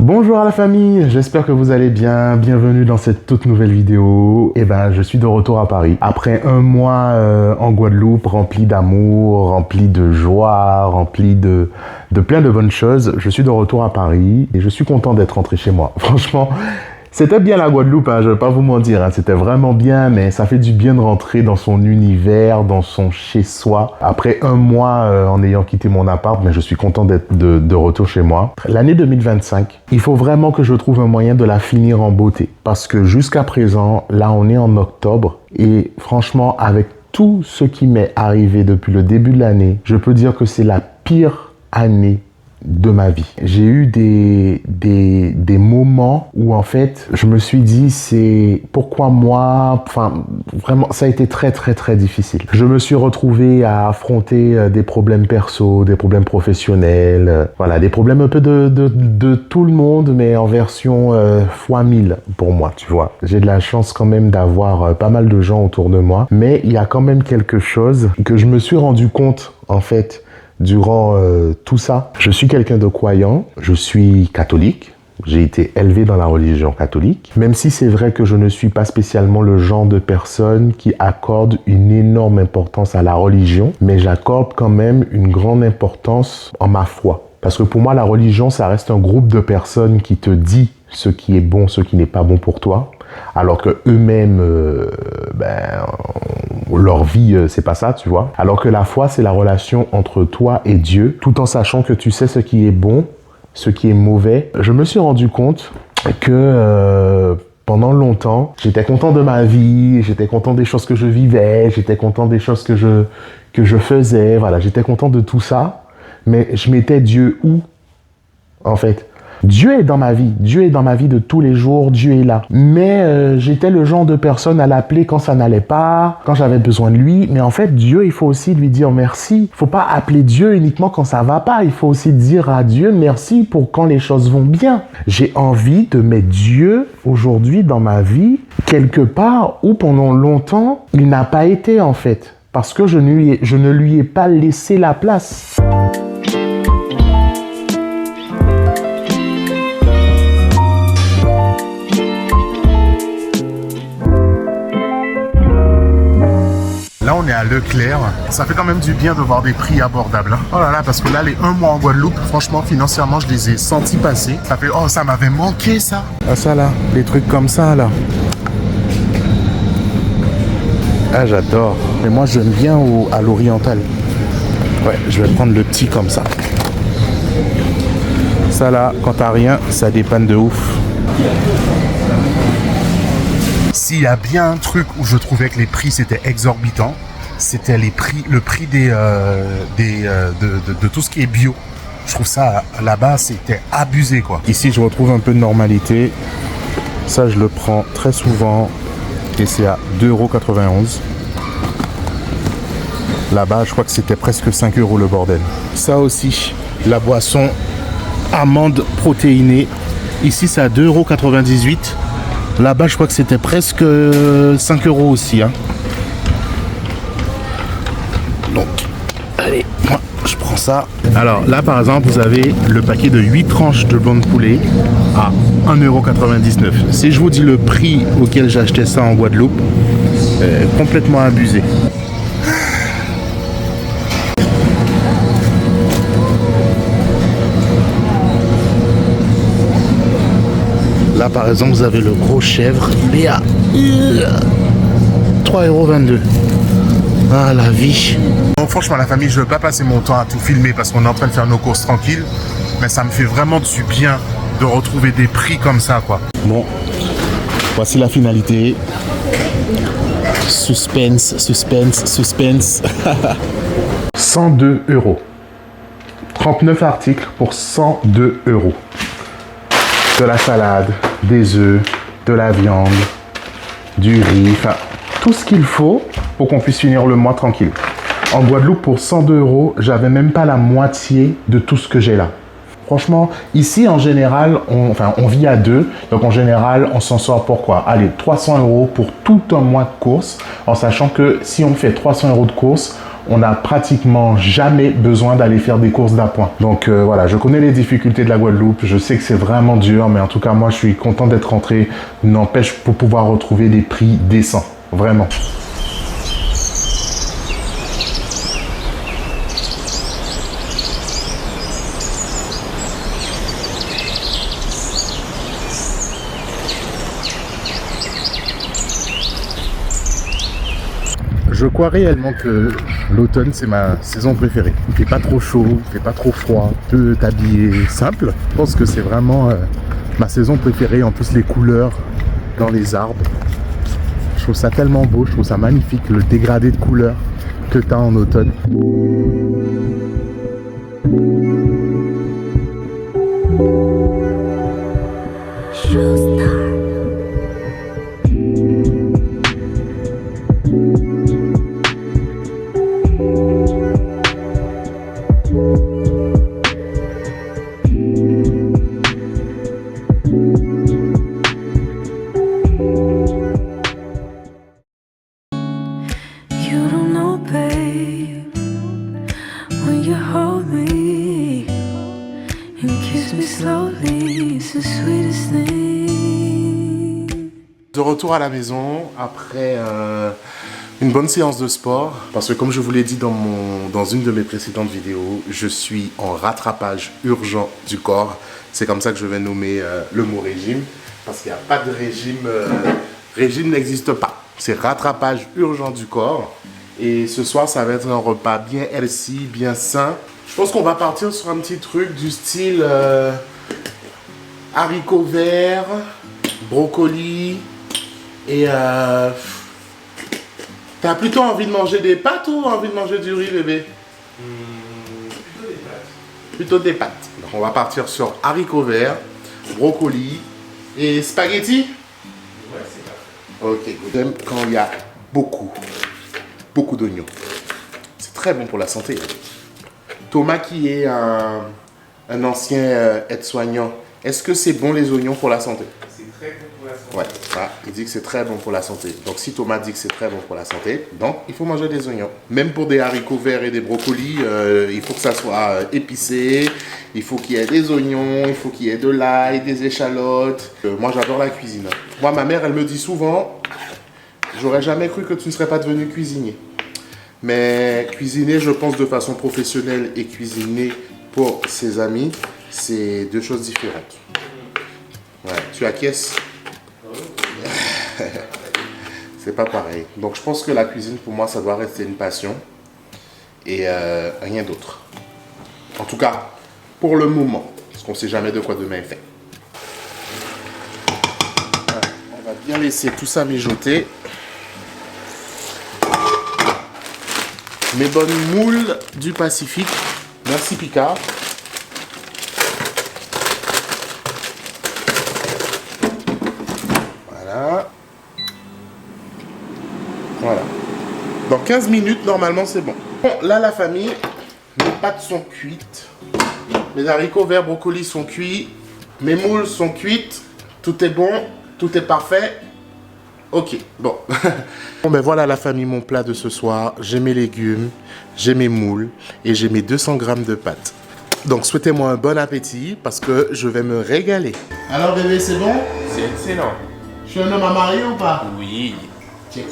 Bonjour à la famille, j'espère que vous allez bien. Bienvenue dans cette toute nouvelle vidéo. Je suis de retour à Paris. Après un mois en Guadeloupe, rempli d'amour, rempli de joie, rempli de plein de bonnes choses, je suis de retour à Paris et je suis content d'être rentré chez moi. Franchement, c'était bien la Guadeloupe, je ne vais pas vous mentir, c'était vraiment bien, mais ça fait du bien de rentrer dans son univers, dans son chez-soi. Après un mois en ayant quitté mon appart, mais je suis content d'être de retour chez moi. L'année 2025, il faut vraiment que je trouve un moyen de la finir en beauté. Parce que jusqu'à présent, là on est en octobre, et franchement, avec tout ce qui m'est arrivé depuis le début de l'année, je peux dire que c'est la pire année de ma vie. J'ai eu des moments où en fait je me suis dit c'est pourquoi moi, enfin vraiment ça a été très difficile. Je me suis retrouvé à affronter des problèmes perso, des problèmes professionnels, voilà, des problèmes un peu de tout le monde, mais en version fois 1000 pour moi, tu vois. J'ai de la chance quand même d'avoir pas mal de gens autour de moi, mais il y a quand même quelque chose que je me suis rendu compte en fait durant tout ça. Je suis quelqu'un de croyant, je suis catholique, j'ai été élevé dans la religion catholique, même si c'est vrai que je ne suis pas spécialement le genre de personne qui accorde une énorme importance à la religion, mais j'accorde quand même une grande importance en ma foi. Parce que pour moi, la religion, ça reste un groupe de personnes qui te dit ce qui est bon, ce qui n'est pas bon pour toi, alors que eux-mêmes, leur vie, c'est pas ça, tu vois. Alors que la foi, c'est la relation entre toi et Dieu, tout en sachant que tu sais ce qui est bon, ce qui est mauvais. Je me suis rendu compte que pendant longtemps, j'étais content de ma vie, j'étais content des choses que je vivais, j'étais content des choses que je faisais, voilà, j'étais content de tout ça, mais je mettais Dieu où, en fait? Dieu est dans ma vie. Dieu est dans ma vie de tous les jours. Dieu est là. Mais j'étais le genre de personne à l'appeler quand ça n'allait pas, quand j'avais besoin de lui. Mais en fait, Dieu, il faut aussi lui dire merci. Il faut pas appeler Dieu uniquement quand ça va pas. Il faut aussi dire à Dieu merci pour quand les choses vont bien. J'ai envie de mettre Dieu aujourd'hui dans ma vie quelque part où pendant longtemps, il n'a pas été en fait. Parce que je ne lui ai pas laissé la place. Là, on est à Leclerc. Ça fait quand même du bien de voir des prix abordables. Oh là là, parce que là, les 1 mois en Guadeloupe, franchement, financièrement, je les ai sentis passer. Ça fait, oh, ça m'avait manqué, ça. Ah, ça, là, les trucs comme ça, là. Ah, j'adore. Mais moi, j'aime bien à l'oriental. Ouais, je vais prendre le petit comme ça. Ça, là, quand t'as rien, ça dépanne de ouf. S'il y a bien un truc où je trouvais que les prix c'était exorbitant, c'était le prix de tout ce qui est bio. Je trouve ça là-bas c'était abusé quoi. Ici je retrouve un peu de normalité. Ça je le prends très souvent et c'est à 2,91 €. Là-bas je crois que c'était presque 5 € le bordel. Ça aussi, la boisson amande protéinée. Ici c'est à 2,98 €. Là-bas, je crois que c'était presque 5 € aussi. Hein. Donc, allez, moi, je prends ça. Alors là, par exemple, vous avez le paquet de 8 tranches de blanc de poulet à 1,99 €. Si je vous dis le prix auquel j'achetais ça en Guadeloupe, complètement abusé. Là, par exemple, vous avez le gros chèvre. Il est à 3,22 €. Ah, la vie. Bon, franchement, la famille, je ne veux pas passer mon temps à tout filmer parce qu'on est en train de faire nos courses tranquilles. Mais ça me fait vraiment du bien de retrouver des prix comme ça, quoi. Bon, voici la finalité. Suspense, suspense, suspense. 102 €. 39 articles pour 102 €. De la salade, des œufs, de la viande, du riz, enfin tout ce qu'il faut pour qu'on puisse finir le mois tranquille. En Guadeloupe, pour 102 €, j'avais même pas la moitié de tout ce que j'ai là. Franchement, ici en général, on vit à deux, donc en général, on s'en sort pour quoi? Allez, 300 € pour tout un mois de course, en sachant que si on fait 300 € de course, on n'a pratiquement jamais besoin d'aller faire des courses d'appoint. Donc voilà, je connais les difficultés de la Guadeloupe, je sais que c'est vraiment dur, mais en tout cas, moi, je suis content d'être rentré. N'empêche, pour pouvoir retrouver des prix décents, vraiment. Je crois réellement que l'automne, c'est ma saison préférée. Il fait pas trop chaud, il fait pas trop froid, tu peux t'habiller simple. Je pense que c'est vraiment ma saison préférée. En plus, les couleurs dans les arbres, je trouve ça tellement beau, je trouve ça magnifique, le dégradé de couleurs que tu as en automne. De retour à la maison après une bonne séance de sport, parce que comme je vous l'ai dit dans une de mes précédentes vidéos, je suis en rattrapage urgent du corps. C'est comme ça que je vais nommer le mot régime, parce qu'il n'y a pas de régime, régime n'existe pas. C'est rattrapage urgent du corps. Et ce soir, ça va être un repas bien healthy, bien sain. Je pense qu'on va partir sur un petit truc du style haricots verts, brocolis et t'as plutôt envie de manger des pâtes ou envie de manger du riz, bébé? Plutôt des pâtes. Plutôt des pâtes. Donc on va partir sur haricots verts, brocolis et spaghettis. Ouais, c'est parfait. Ok, j'aime quand il y a beaucoup d'oignons. C'est très bon pour la santé. Thomas, qui est un ancien aide-soignant, est-ce que c'est bon les oignons pour la santé? C'est très bon pour la santé. Ouais, ça, il dit que c'est très bon pour la santé. Donc si Thomas dit que c'est très bon pour la santé, donc il faut manger des oignons. Même pour des haricots verts et des brocolis, il faut que ça soit épicé, il faut qu'il y ait des oignons, il faut qu'il y ait de l'ail, des échalotes. Moi j'adore la cuisine. Moi ma mère elle me dit souvent, j'aurais jamais cru que tu ne serais pas devenu cuisinier. Mais cuisiner, je pense, de façon professionnelle et cuisiner pour ses amis, c'est deux choses différentes. Ouais, tu acquiesces? C'est pas pareil. Donc je pense que la cuisine, pour moi, ça doit rester une passion et rien d'autre. En tout cas, pour le moment, parce qu'on ne sait jamais de quoi demain est fait. On va bien laisser tout ça mijoter. Mes bonnes moules du Pacifique. Merci Picard. Voilà. Voilà. Dans 15 minutes, normalement, c'est bon. Bon, là, la famille, mes pâtes sont cuites. Mes haricots verts, brocolis sont cuits. Mes moules sont cuites. Tout est bon. Tout est parfait. Ok, bon. Bon ben voilà la famille, mon plat de ce soir. J'ai mes légumes, j'ai mes moules et j'ai mes 200 grammes de pâtes. Donc souhaitez-moi un bon appétit parce que je vais me régaler. Alors bébé, c'est bon? C'est excellent. Je suis un homme à marier ou pas? Oui. Check.